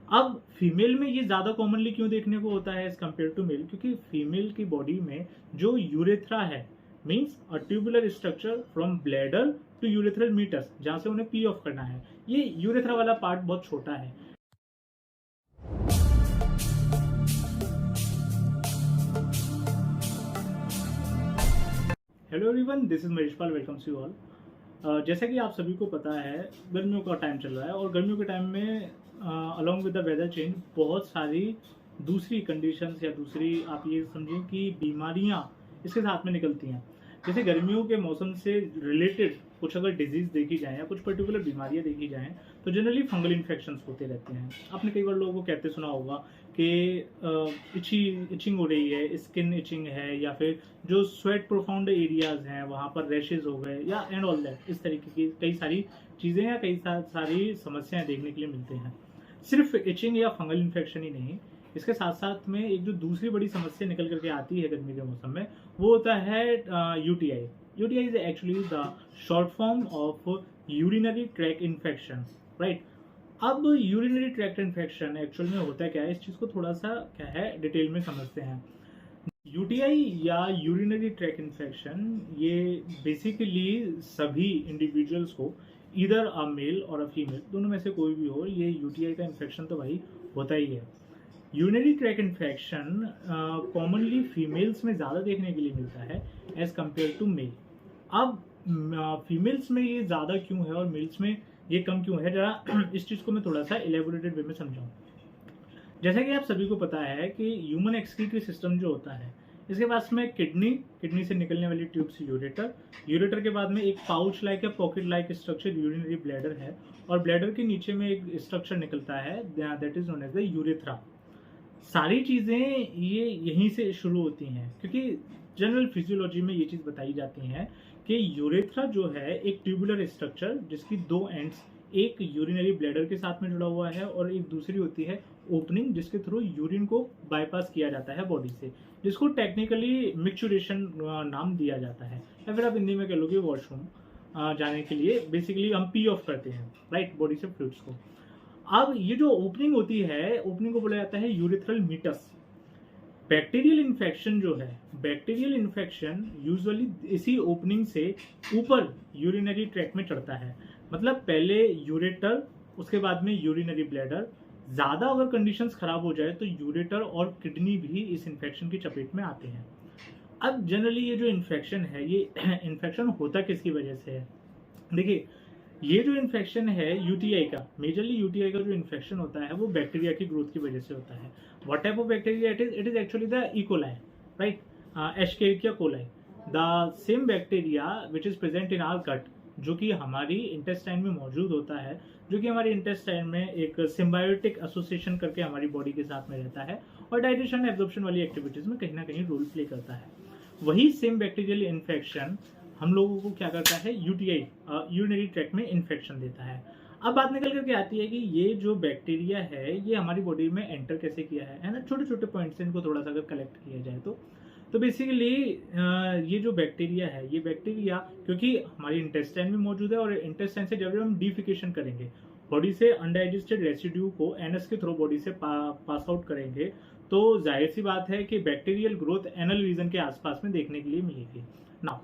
अब फीमेल में ये ज़्यादा कॉमनली क्यों देखने को होता है एज कम्पेयर टू मेल, क्योंकि फीमेल की बॉडी में जो यूरेथ्रा है means a tubular structure from bladder to urethral meatus, जहाँ से उन्हें पी ऑफ करना है, ये यूरेथ्रा वाला पार्ट बहुत छोटा है। Hello everyone, this is Maheshpal, welcome you all. जैसा कि आप सभी को पता है, गर्मियों का टाइम चल रहा है और गर्मियों के टाइम में along with the weather change बहुत सारी दूसरी कंडीशंस या दूसरी आप ये समझें कि बीमारियां इसके साथ में निकलती हैं। जैसे गर्मियों के मौसम से रिलेटेड कुछ अगर डिजीज़ देखी जाए या कुछ पर्टिकुलर बीमारियां देखी जाएं तो जनरली फंगल इन्फेक्शंस होते रहते हैं। आपने कई बार लोगों को कहते सुना होगा कि इचिंग हो रही है, स्किन इचिंग है, या फिर जो स्वेट प्रोफाउंड एरियाज हैं वहाँ पर रैशेज हो गए या एंड ऑल दैट, इस तरीके की कई सारी चीज़ें या कई सारी समस्याएं देखने के लिए मिलते हैं। सिर्फ इचिंग या फंगल इन्फेक्शन ही नहीं, इसके साथ साथ में एक जो दूसरी बड़ी समस्या निकल करके आती है गर्मी के मौसम में वो होता है UTI. UTI is actually the short form of urinary track infection, right. अब यूरिनरी ट्रैक्ट इन्फेक्शन एक्चुअल में होता क्या है, इस चीज़ को थोड़ा सा क्या है डिटेल में समझते हैं। यूटीआई या यूरिनरी ट्रैक इन्फेक्शन ये बेसिकली सभी इंडिविजुअल्स को, इधर अ मेल और अ फीमेल, दोनों में से कोई भी हो, ये यूटीआई का इन्फेक्शन तो भाई होता ही है। Urinary track infection commonly females में ज़्यादा देखने के लिए मिलता है एज कम्पेयर टू मेल। अब फीमेल्स में ये ज़्यादा क्यों है और मेल्स में ये कम क्यों है, जरा इस चीज़ को मैं थोड़ा सा एलेबोरेटेड वे में समझाऊँ। जैसा कि आप सभी को पता है कि ह्यूमन एक्सक्रीटरी सिस्टम जो होता है, इसके पास में किडनी से निकलने वाली ट्यूब्स यूरेटर के बाद में एक पाउच लाइक या pocket like structure urinary bladder है, और ब्लैडर के नीचे में एक स्ट्रक्चर निकलता है that is known as the urethra. सारी चीज़ें ये यहीं से शुरू होती हैं, क्योंकि जनरल फिजियोलॉजी में ये चीज़ बताई जाती है कि यूरेथ्रा जो है एक ट्यूबुलर स्ट्रक्चर जिसकी दो एंड्स, एक यूरिनरी ब्लैडर के साथ में जुड़ा हुआ है और एक दूसरी होती है ओपनिंग जिसके थ्रू यूरिन को बाईपास किया जाता है बॉडी से, जिसको टेक्निकली मिक्चुरेशन नाम दिया जाता है, या फिर आप हिंदी में कह लो कि वॉशरूम जाने के लिए बेसिकली हम पी ऑफ करते हैं, राइट, बॉडी से फ्लूइड्स को। अब ये जो ओपनिंग होती है, ओपनिंग को बोला जाता है यूरेथ्रल मीटस। बैक्टीरियल इन्फेक्शन जो है, बैक्टीरियल इन्फेक्शन यूजुअली इसी ओपनिंग से ऊपर यूरिनरी ट्रैक में चढ़ता है। मतलब पहले यूरेटर, उसके बाद में यूरिनरी ब्लैडर। ज़्यादा अगर कंडीशंस खराब हो जाए तो यूरेटर और किडनी भी इस इन्फेक्शन की चपेट में आते हैं। अब जनरली ये जो इन्फेक्शन है, ये इन्फेक्शन होता किसकी वजह से है? देखिए, ये जो इन्फेक्शन है यूटीआई का, मेजरली यूटीआई का जो इन्फेक्शन होता है वो बैक्टीरिया की ग्रोथ की वजह से होता है। What type of bacteria it is actually the E coli, right, Escherichia coli, the same bacteria which is present in our gut, जो कि हमारी इंटेस्टाइन में मौजूद होता है, जो कि हमारी इंटेस्टाइन में एक सिम्बायोटिक एसोसिएशन करके हमारी बॉडी के साथ में रहता है और डाइजेशन एब्जॉर्प्शन वाली एक्टिविटीज में कहीं ना कहीं रोल प्ले करता है। वही सेम बैक्टीरियल इन्फेक्शन हम लोगों को क्या करता है, यूटीआई यूरिनरी ट्रैक्ट में इन्फेक्शन देता है। अब बात निकल करके आती है कि ये जो बैक्टीरिया है ये हमारी बॉडी में एंटर कैसे किया है ना, छोटे छोटे पॉइंट्स इनको थोड़ा सा अगर कलेक्ट किया जाए तो बेसिकली ये जो बैक्टीरिया है, ये बैक्टीरिया क्योंकि हमारी इंटेस्टाइन में मौजूद है और इंटेस्टाइन से जब हम डिफिकेशन करेंगे, बॉडी से अनडाइजेस्टेड रेसिड्यू को एनएस के थ्रू बॉडी से पास आउट करेंगे, तो जाहिर सी बात है कि बैक्टीरियल ग्रोथ एनल रीजन के आसपास में देखने के लिए मिलेगी ना।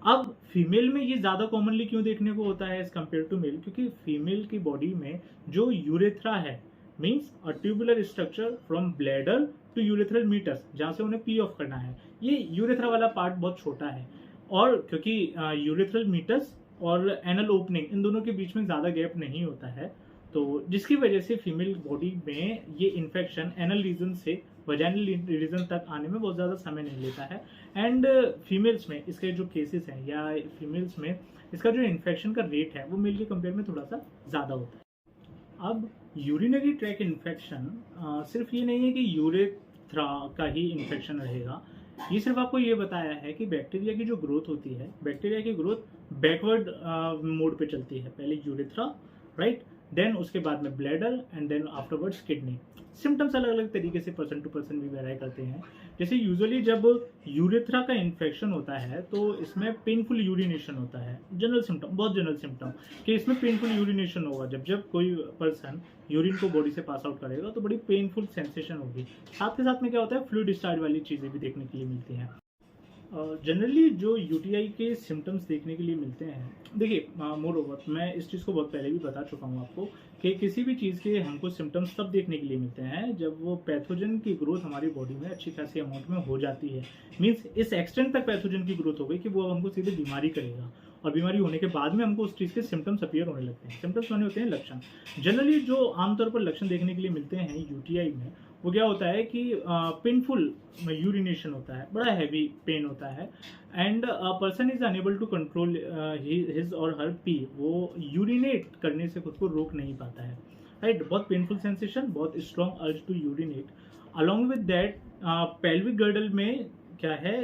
अब फीमेल में ये ज़्यादा कॉमनली क्यों देखने को होता है एज कम्पेयर टू मेल, क्योंकि फीमेल की बॉडी में जो यूरेथ्रा है means a tubular structure from bladder to urethral meatus, जहाँ से उन्हें पी ऑफ करना है, ये यूरेथ्रा वाला पार्ट बहुत छोटा है। और क्योंकि यूरेथ्रल मीटस और एनल ओपनिंग, इन दोनों के बीच में ज़्यादा गैप नहीं होता है, तो जिसकी वजह से फीमेल बॉडी में ये इन्फेक्शन एनल रीजन से वजाइनल रीजन तक आने में बहुत ज़्यादा समय नहीं लेता है। एंड फीमेल्स में इसके जो केसेस हैं या फीमेल्स में इसका जो इन्फेक्शन का रेट है वो मेल के कंपेयर में थोड़ा सा ज़्यादा होता है। अब यूरिनरी ट्रैक इन्फेक्शन सिर्फ ये नहीं है कि यूरेथ्रा का ही इन्फेक्शन रहेगा, ये सिर्फ आपको ये बताया है कि बैक्टीरिया की जो ग्रोथ होती है, बैक्टीरिया की ग्रोथ बैकवर्ड मोड पे चलती है, पहले यूरेथ्रा, राइट, देन उसके बाद में bladder and then afterwards kidney. Symptoms अलग अलग तरीके से पर्सन टू पर्सन भी वेराई करते हैं। जैसे यूजुअली जब यूरेथ्रा का इन्फेक्शन होता है तो इसमें पेनफुल यूरिनेशन होता है, जनरल सिम्टम, बहुत जनरल सिम्टम कि इसमें पेनफुल यूरिनेशन होगा। जब कोई पर्सन यूरिन को बॉडी से पास आउट करेगा तो बड़ी पेनफुल सेंसेशन होगी। साथ के साथ में क्या होता है, फ्लूइड डिस्चार्ज वाली चीज़ें भी देखने के लिए मिलती हैं। जनरली जो यूटीआई के सिम्टम्स देखने के लिए मिलते हैं, देखिए मोर ओवर मैं इस चीज़ को बहुत पहले भी बता चुका हूँ आपको कि किसी भी चीज़ के हमको सिम्टम्स तब देखने के लिए मिलते हैं जब वो पैथोजन की ग्रोथ हमारी बॉडी में अच्छी खासी अमाउंट में हो जाती है। मीन्स इस एक्सटेंट तक पैथोजन की ग्रोथ हो गई कि वो हमको सीधे बीमारी करेगा, और बीमारी होने के बाद में हमको उस चीज़ के सिम्टम्स अपीयर होने लगते हैं। सिम्टम्स माने होते हैं लक्षण। जनरली जो आमतौर पर लक्षण देखने के लिए मिलते हैं यूटीआई में, वो क्या होता है कि पेनफुल यूरिनेशन होता है, बड़ा हैवी पेन होता है, and person is unable to control his और हर पी। वो यूरिनेट करने से खुद को रोक नहीं पाता है, राइट। बहुत पेनफुल सेंसेशन, बहुत strong urge to urinate. Along with that pelvic girdle में क्या है,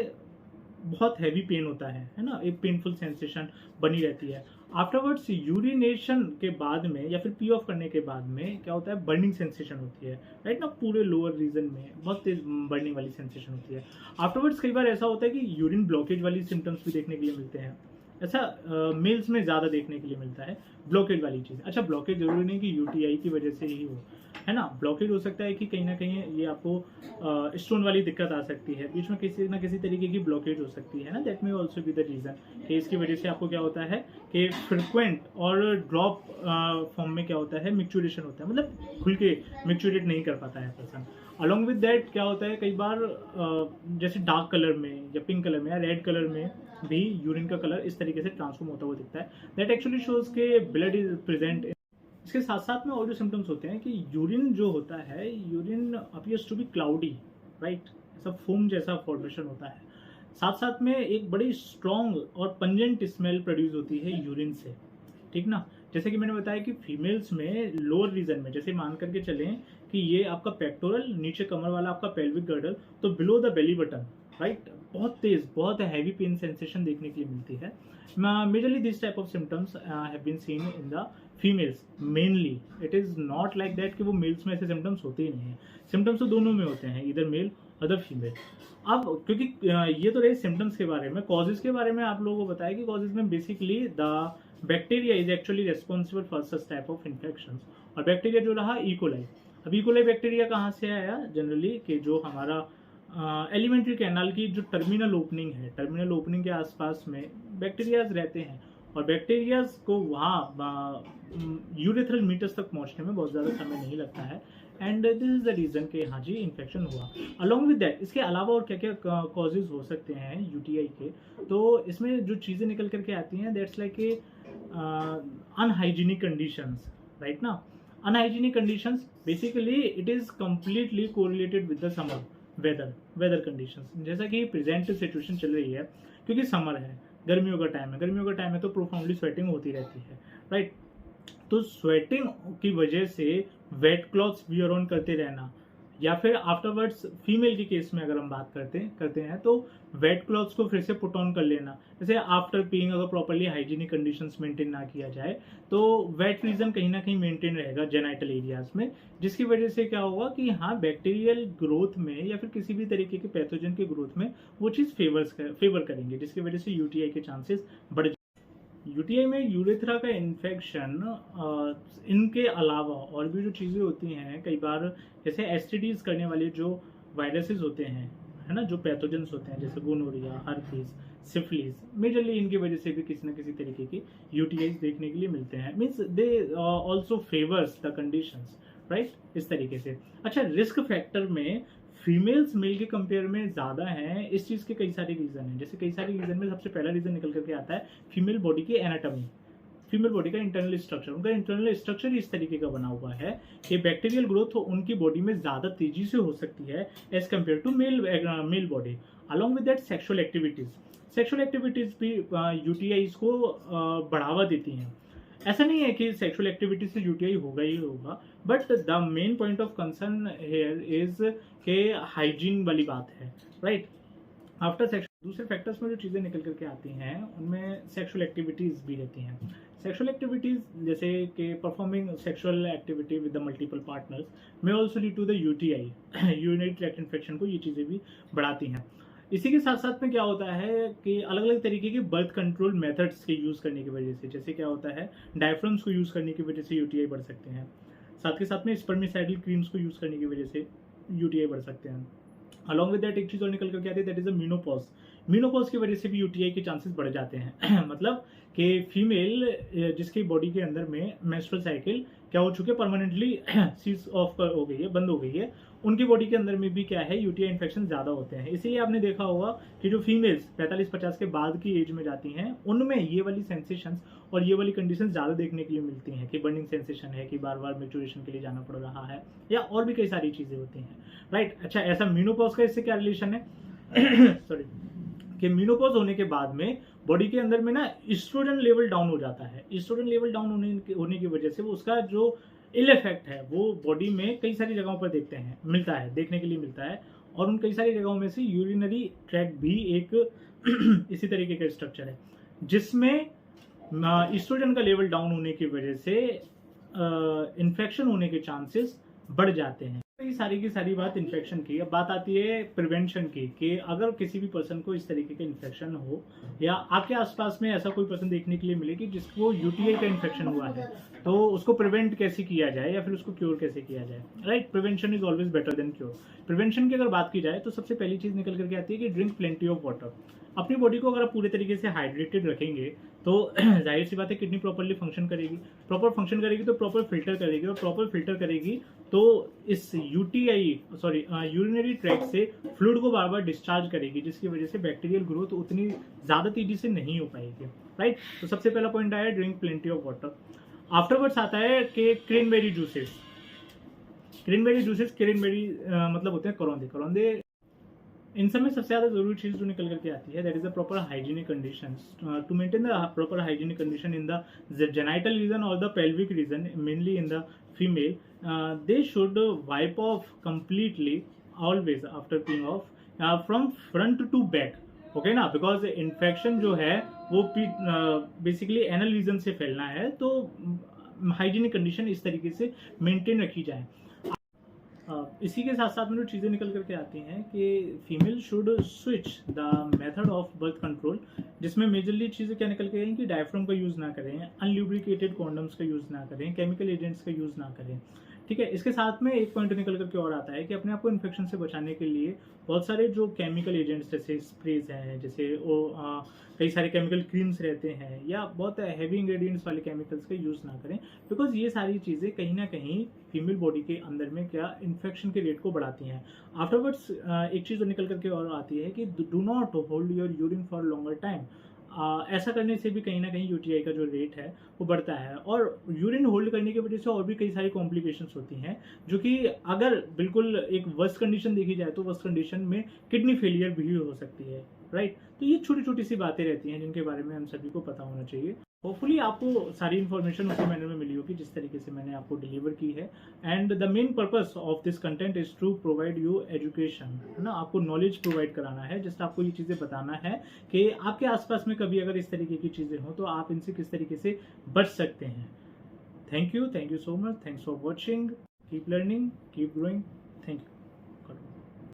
बहुत हैवी पेन होता है ना, एक पेनफुल सेंसेशन बनी रहती है। आफ्टरवर्ड्स यूरिनेशन के बाद में या फिर पी ऑफ करने के बाद में क्या होता है, बर्निंग सेंसेशन होती है, राइट ना, पूरे लोअर रीजन में बहुत तेज बर्निंग वाली सेंसेशन होती है। आफ्टरवर्ड्स कई बार ऐसा होता है कि यूरिन ब्लॉकेज वाली सिम्टम्स भी देखने के लिए मिलते हैं। ऐसा मेल्स में ज़्यादा देखने के लिए मिलता है, ब्लॉकेज वाली चीज़। अच्छा, ब्लॉकेज जरूरी नहीं कि यूटीआई की वजह से ही हो, है ना। ब्लॉकेज हो सकता है कि कहीं ना कहीं ये आपको स्टोन वाली दिक्कत आ सकती है, बीच में किसी ना किसी तरीके की ब्लॉकेज हो सकती है ना। That may also be the reason कि इसकी वजह से आपको क्या होता है कि फ्रिक्वेंट और ड्रॉप फॉर्म में क्या होता है, मिक्चुरेशन होता है, मतलब खुल के मिक्चुरेट नहीं कर पाता है पर्सन। अलॉन्ग विद दैट क्या होता है, कई बार जैसे डार्क कलर में या पिंक कलर में या रेड कलर में भी यूरिन का कलर इस तरीके से ट्रांसफॉर्म होता हुआ दिखता है। दैट एक्चुअली शोज के ब्लड इज प्रेजेंट। इसके साथ साथ में और जो सिम्टम्स होते हैं कि यूरिन जो होता है, urine appears to be cloudy, right, ऐसा फोम जैसा फॉर्मेशन होता है। साथ साथ में एक बड़ी स्ट्रॉन्ग और पंजेंट स्मेल प्रोड्यूस होती है यूरिन से, ठीक ना। जैसे कि मैंने बताया कि फीमेल्स में लोअर रीजन में, जैसे मान करके चलें कि ये आपका पेक्टोरल, नीचे कमर वाला आपका पेल्विक गर्डल, तो below the belly button, right, बहुत तेज, बहुत हैवी पेन सेंसेशन देखने के लिए मिलती है। Majorly this type of symptoms have been seen in the females mainly. It is not like that कि वो मेल्स में ऐसे सिम्टम्स होते ही नहीं है। सिम्टम्स तो दोनों में होते हैं, इधर मेल अदर फीमेल। अब क्योंकि ये तो रहे सिम्टम्स के बारे में, कॉजेज के बारे में आप लोगों को बताया कि कॉजेज में basically the bacteria is actually responsible for such type of infection. और बैक्टीरिया जो रहा इकोलाई। अब इकोलाई बैक्टीरिया कहाँ से आया, जनरली कि जो हमारा एलिमेंट्री कैनाल की जो टर्मिनल ओपनिंग है, टर्मिनल ओपनिंग के आसपास में बैक्टीरियाज रहते हैं, और बैक्टीरियाज को वहाँ यूरेथ्रल मीटर्स तक पहुँचने में बहुत ज़्यादा समय नहीं लगता है, and this is the reason कि हाँ जी इन्फेक्शन हुआ। अलॉन्ग विद दैट इसके अलावा और क्या क्या कॉजेज हो सकते हैं यूटीआई के, तो इसमें जो चीज़ें निकल करके आती हैं, that's like a unhygienic conditions, right ना। Unhygienic conditions basically it is completely correlated with the summer weather conditions. जैसा कि प्रेजेंट सिचुएशन चल रही है, क्योंकि समर है, गर्मियों का टाइम है, तो प्रोफाउंडली स्वेटिंग होती रहती है, राइट। तो स्वेटिंग की वजह से वेट क्लॉथ्स वियर ऑन करते रहना, या फिर आफ्टरवर्ड्स फीमेल के केस में अगर हम बात करते हैं तो वेट क्लॉथ्स को फिर से पुट ऑन कर लेना। जैसे आफ्टर पीइंग अगर प्रॉपर्ली हाइजीनिक कंडीशंस मेंटेन ना किया जाए तो वेट रीजन कहीं ना कहीं मेंटेन रहेगा जेनाइटल एरियाज में, जिसकी वजह से क्या होगा कि हाँ बैक्टीरियल ग्रोथ में या फिर किसी भी तरीके के पैथोजन के ग्रोथ में वो चीज़ फेवर करेंगे, जिसकी वजह से यूटीआई के चांसेस बढ़। यूटीआई में यूरेथ्रा का इन्फेक्शन इनके अलावा और भी जो चीज़ें होती हैं, कई बार जैसे एसटीडीज करने वाले जो वायरसेस होते हैं, है ना, जो पैथोजेंस होते हैं, जैसे गोनोरिया, हर्पीस, सिफिलिस, मेजरली इनकी वजह से भी किसी न किसी तरीके की यूटीआईज देखने के लिए मिलते हैं। Means they also favours the conditions, right, इस तरीके से। अच्छा, रिस्क फैक्टर में फीमेल्स मेल के कंपेयर में ज़्यादा हैं, इस चीज़ के कई सारे रीज़न हैं। जैसे कई सारे रीज़न में सबसे पहला रीज़न निकल करके आता है फीमेल बॉडी की एनाटॉमी, फीमेल बॉडी का इंटरनल स्ट्रक्चर। उनका इंटरनल स्ट्रक्चर इस तरीके का बना हुआ है कि बैक्टीरियल ग्रोथ उनकी बॉडी में ज़्यादा तेजी से हो सकती है as compared to male body. Along with that sexual activities भी यूटीआईज को बढ़ावा देती हैं। ऐसा नहीं है कि सेक्सुअल एक्टिविटी से यूटीआई होगा ही होगा, but the main point of concern here is के हाइजीन वाली बात है, राइट। आफ्टर दूसरे फैक्टर्स में जो चीज़ें निकल करके आती हैं उनमें सेक्सुअल एक्टिविटीज़ भी रहती हैं। सेक्सुअल एक्टिविटीज़ जैसे कि performing sexual activity with the multiple partners में also lead to the UTI, urinary tract infection को ये चीज़ें भी बढ़ाती हैं। इसी के साथ साथ में क्या होता है कि अलग अलग तरीके के बर्थ कंट्रोल मेथड्स के यूज़ करने की वजह से, जैसे क्या होता है डायफ्राम्स को यूज़ करने की वजह से यूटीआई बढ़ सकते हैं। साथ के साथ में स्पर्मिसाइडल क्रीम्स को यूज़ करने की वजह से यूटीआई बढ़ सकते हैं। अलॉन्ग विद दैट एक चीज़ और निकल करके आती है, that is a menopause. Menopause की वजह से भी यूटीआई के चांसेस बढ़ जाते हैं। मतलब कि फीमेल जिसकी बॉडी के अंदर में मेंस्ट्रुअल साइकिल क्या हो चुके परमानेंटली सीज ऑफ हो गई है, बंद हो गई है, उनकी बॉडी के अंदर में भी क्या है यूटीआई इन्फेक्शन ज़्यादा होते हैं। इसीलिए आपने देखा होगा कि जो फीमेल्स 45-50 के बाद की एज में जाती हैं उनमें ये वाली सेंसेशंस और ये वाली कंडीशन ज़्यादा देखने के लिए मिलती हैं कि बर्निंग सेंसेशन है, कि बार बार मेच्योरेशन के लिए जाना पड़ रहा है, या और भी कई सारी चीज़ें होती हैं, राइट। अच्छा, ऐसा मीनोपॉज का इससे क्या रिलेशन है? सॉरी, कि मीनोपॉज होने के बाद में बॉडी के अंदर में ना ईस्ट्रोजन लेवल डाउन हो जाता है। ईस्ट्रोजन लेवल डाउन होने की वजह से वो उसका जो इल इफेक्ट है वो बॉडी में कई सारी जगहों पर देखने के लिए मिलता है। और उन कई सारी जगहों में से यूरिनरी ट्रैक्ट भी एक इसी तरीके का स्ट्रक्चर है जिसमें ईस्ट्रोजन का लेवल डाउन होने की वजह से इन्फेक्शन होने के चांसेस बढ़ जाते हैं। ये सारी की सारी बात इन्फेक्शन की। अब बात आती है प्रिवेंशन की, कि अगर किसी भी पर्सन को इस तरीके का इन्फेक्शन हो या आपके आसपास में ऐसा कोई पर्सन देखने के लिए मिले कि जिसको यूटीआई का इन्फेक्शन हुआ है, तो उसको प्रिवेंट कैसे किया जाए या फिर उसको क्योर कैसे किया जाए, right. Prevention is always better than cure. Prevention की अगर बात की जाए तो सबसे पहली चीज निकल करके आती है कि ड्रिंक प्लेंटी ऑफ वाटर। अपनी बॉडी को अगर आप पूरे तरीके से हाइड्रेटेड रखेंगे तो जाहिर सी बात है किडनी प्रॉपरली फंक्शन करेगी, प्रॉपर फंक्शन करेगी तो प्रॉपर फिल्टर करेगी, और प्रॉपर फिल्टर करेगी तो इस यूरिनरी ट्रैक्ट से फ्लूइड को बार बार डिस्चार्ज करेगी, जिसकी वजह से बैक्टीरियल ग्रोथ उतनी ज़्यादा तेजी से नहीं हो पाएगी, राइट। तो सबसे पहला पॉइंट आया drink plenty of water. Afterwards आता है कि क्रेनबेरी जूसेस मतलब होते हैं करौंदे। इन सब में सबसे ज़्यादा जरूरी चीज़ जो निकल करके आती है, that is the proper hygienic conditions. To maintain the proper hygienic condition in the genital region और the pelvic region, mainly in the female, they should wipe off completely always after peeing off from front to back, okay ना, because infection जो है वो basically anal reason से फैलना है, तो hygienic condition इस तरीके से मेंटेन रखी जाए। इसी के साथ साथ में जो चीज़ें निकल करके आती हैं कि female should switch the method of birth control, जिसमें मेजरली चीज़ें क्या निकल के आई कि डायफ्राम का यूज़ ना करें, अनल्यूब्रिकेटेड कॉन्डम्स का यूज़ ना करें, केमिकल एजेंट्स का यूज़ ना करें, ठीक है। इसके साथ में एक पॉइंट निकल करके और आता है कि अपने आप को इन्फेक्शन से बचाने के लिए बहुत सारे जो केमिकल एजेंट्स जैसे स्प्रेज हैं, जैसे वो कई सारे केमिकल क्रीम्स रहते हैं, या बहुत हैवी इंग्रेडिएंट्स वाले केमिकल्स का यूज़ ना करें, बिकॉज ये सारी चीज़ें कहीं ना कहीं फीमेल बॉडी के अंदर में क्या इन्फेक्शन के रेट को बढ़ाती हैं। आफ्टरवर्ड्स एक चीज़ निकल करके और आती है कि do not hold your urine for longer time. ऐसा करने से भी कहीं ना कहीं यूटीआई का जो रेट है वो बढ़ता है, और यूरिन होल्ड करने की वजह से और भी कई सारी कॉम्प्लिकेशंस होती हैं, जो कि अगर बिल्कुल एक वर्स्ट कंडीशन देखी जाए तो वर्स्ट कंडीशन में किडनी फेलियर भी हो सकती है, राइट। तो ये छोटी छोटी सी बातें रहती हैं जिनके बारे में हम सभी को पता होना चाहिए। होपफुली आपको सारी इन्फॉर्मेशन उसी मैनर में मिली होगी जिस तरीके से मैंने आपको डिलीवर की है। And the main purpose of this content is to provide you education, है ना, आपको नॉलेज प्रोवाइड कराना है, जस्ट आपको ये चीज़ें बताना है कि आपके आसपास में कभी अगर इस तरीके की चीज़ें हों तो आप इनसे किस तरीके से बच सकते हैं। Thank you so much, thanks for watching, keep learning, keep growing, thank you.